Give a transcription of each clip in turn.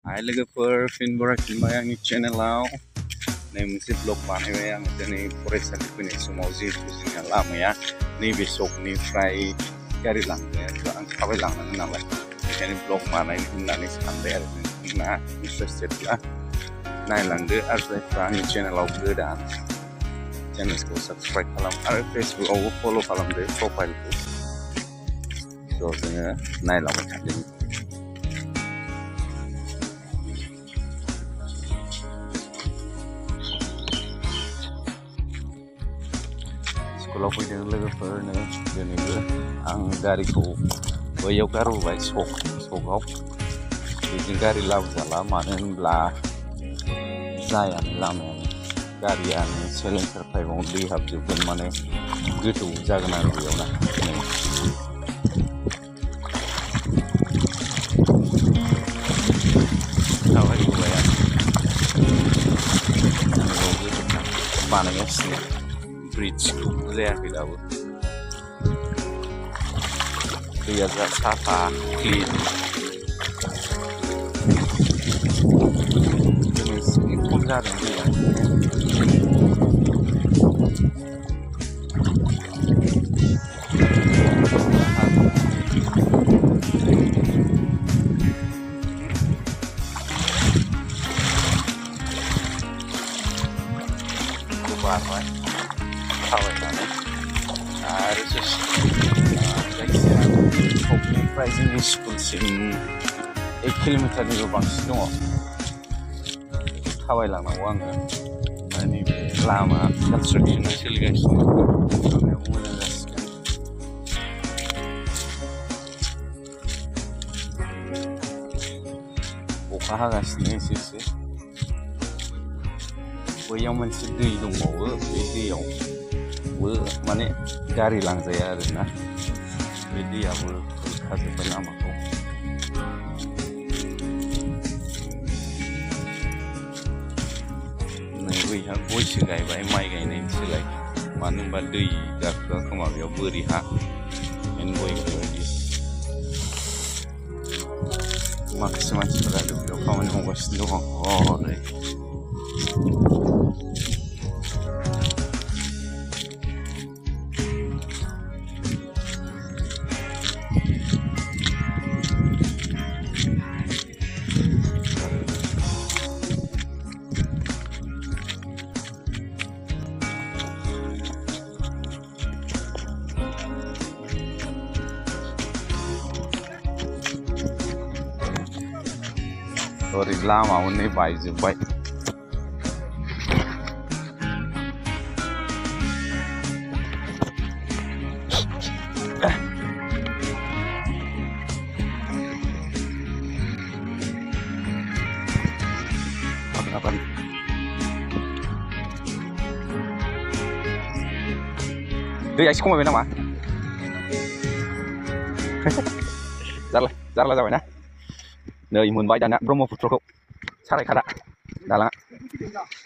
Hai लोगोफोर फिन बरायफिनबाय आंनि चेनेलाव नै मोनसे ब्लग बानायबाय आं दिनै फरायसालि फैनाय समाव जिहेतु जोंना लामाया नैबे सकनिफ्राय गारि लांनायाथ' आं थाबायलांनांगोन नालाय बेखायनो ब्लग बानायनो होननानै सानबाय आरो नोंथांमोना इन्टारेस्टेडब्ला नायलांदो आरो जायफ्रा आंनि चेनेलाव गोदान चेनेलखौ साबस्क्राइब खालाम आरो फेसबुकआवबो फल' खालामदो प्रफाइलखौ स' जोङो नायलांबाय थादों। स्कुलाव फैदों लोगोफोरनो दिनैबो आं गारिखौ बैयाव गारबोबाय सकआव बेजों गारि लाबोजाला मानो होनब्ला जायानो लामायानो गारियानो सिलिन्डार पाइपआव दै हाबजोबगोन माने गोथौ जागोन आरो बेयावना थाबायबोबाय आं बानायगासिनो ब्रिड्जखौ जायाखै दाबो दैया जा साफा क्लिन दिनै खम जादों दैया बारबाय थाबायनानै आरो जायखिजाया सकनिफ्राय जोंनि स्कुलसिम 1 किल'मिटारनिबो बांसिन दङ थाबायलांनांगौ आङो नैबे लामा कनस्ट्राक्सना सोलिगासिनो लामायाबो मोजां जासिगोन अखा हागासिनो एसे बैयाव मोनसे दै दंबावो बे दैयावबो माने गारि लांजाया आरोना बे दैयाबो खुरखाजोब्बाय लामाखौ नै बैहा गयसो गायबाय माइ गायनायनि सोलाय मानो होनबा दै गाखोआ खोमा बेयाव बोरि हा गय बेबायदि माखासे मानसिफोरा दुब्लियाव खामानि मावगासिनो दङ हरै ओरै लामा मोननै बायजोब्बाय दैया एसे खमायबाय नामा जारला जाबायना नै मोनबाय दाना ब्रह्मपुत्रखौ सारायखादा दालाङा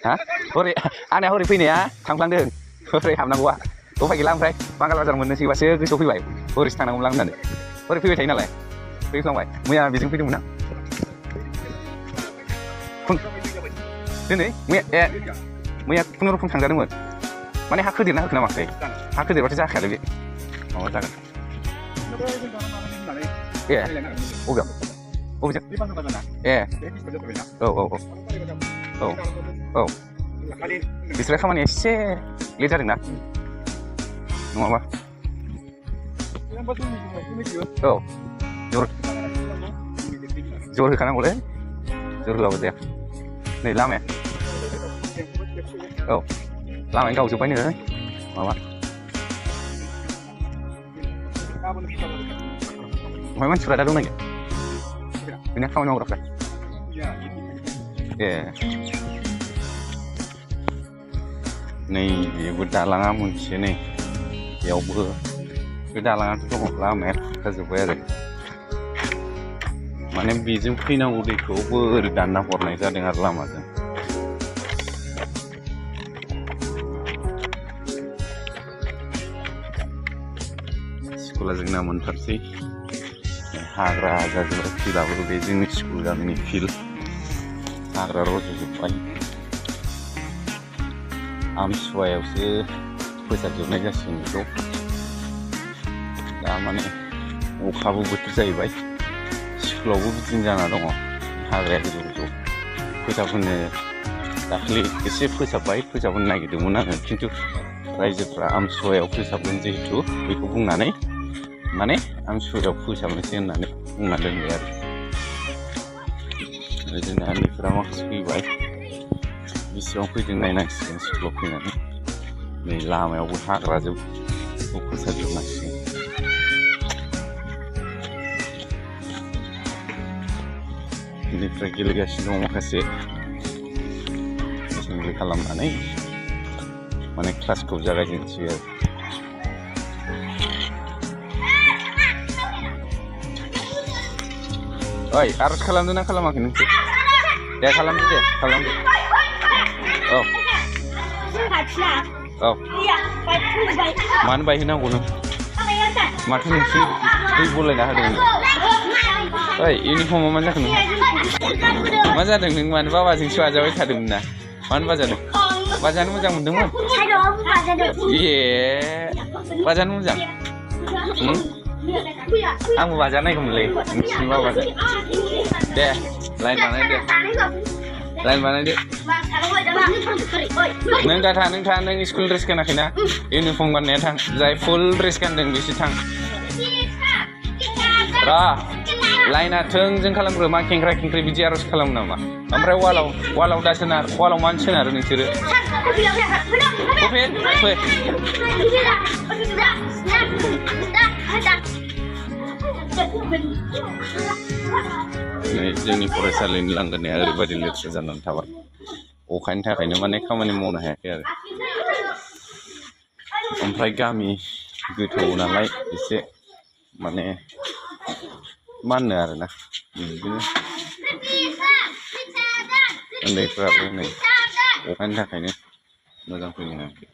हा हरै आंनिया हरै फैनाया थांफ्लांदों हरै हाबनांगौआ उफाय गैला ओमफ्राय बांगाल बाजार मोननोसैबासो गोसोआव फैबाय हरैसो थांनांगौमोन होननानै हरै फैबाय थायो नालाय फैफ्लांबाय मैया बेजों फैदोंमोन आं दिनै मैया खुनुरुखुम थांजादोंमोन माने हा खोदेरना होखो ना माखै हा खोदेरबाथाय जाखायालै बे माबा जागोन बबेजों औ बिसोर खामानिया एसे लेट जादोंना नङाबा औ जर होखानांगौलै जर होआबा जाया नै लामाया औ लामाया गावजोब्बाय नै माबा ओमफ्राय मानसिफ्रा दा दंना गैया बेना खामानि मावग्राफ्रा नै बेबो दालाङा मोनसे नै बेयावबो बे दालाङाथ' दङ लामाया खुरखाजोब्बाय आरो माने बेजों फैनांगौ दैखौ बोरै दानना हरनाय जादों आरो लामाजों स्कुला जोंना मोनथारसै हाग्रा जाजोब्बाय फिल्डआबो बे जोंनि स्कुल गामिनि फिल्ड हाग्रा रज'जोब्बाय आमथिसुवायावसो फोसाबजोबनाय जासिगोन बेखौ दा माने अखाबो बोथोर जाहैबाय स्कुलावबो बिदिनो जाना दङ हाग्राया गोजौ गोजौ फोसाबहोनो दाखालि एसे फोसाबहोनो नागिरदोंमोन आङो खिन्थु रायजोफ्रा आमथिसुवायाव फोसाबगोन जिहेतु बेखौ बुंनानै माने आमथिसुवायाव फोसाबनोसै होननानै बुंना दोनबाय आरो जोंना उन्दैफोरा माखासे फैबाय बेसेबां फैदों नायनांसिगोन स्कुलाव फैनानै नै लामायावबो हाग्राजों फोसाबजोबनांसिगोन बेनिफ्राय गेलेगासिनो दं माखासे एसेमब्लि खालामनानै माने क्लासखौ जागायजेनसै आरो ओइ आर'ज खालामदों ना खालामाखै नोंसोर दे खालामदो औ औ मानो बायहोनांगौ नों माथो नोंसोर दै बलायना होदों ओइ इउनिफर्मआ मा जाखो नों मा जादों नों मानो बाबाजोंसो बाजाबाय थादोंमोन ना मानो बाजादों बाजानो मोजां मोनदोंमोन ए बाजानो मोजां आंबो बाजानायगौमोनलै नोंसिनि बाबाजों दे लाइन बानायदो नों दा था नों स्कुल ड्रेस गानाखैना इउनिफर्म गाननाया थां जाय फुल ड्रेस गानदों बिसोर थां र' लाइना थोंजों खालामग्रो मा खेंख्रा खेंख्रि बिदि आर'ज खालामो नामा ओमफ्राय वालाव दा सोनार वालाव मानो सोनारो नोंसोरो फै जोंनि फरायसालिनि लांगोनाया ओरैबायदि लेथ्रा जानानै थाबाय अखानि थाखायनो माने खामानि मावनो हायाखै आरो ओमफ्राय गोथौ नालाय एसे माने मा होनो आरोना बिदिनो उन्दैफ्राबो नै अखानि थाखायनो मोजां फैनो हायाखै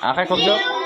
आखाइ खबजोब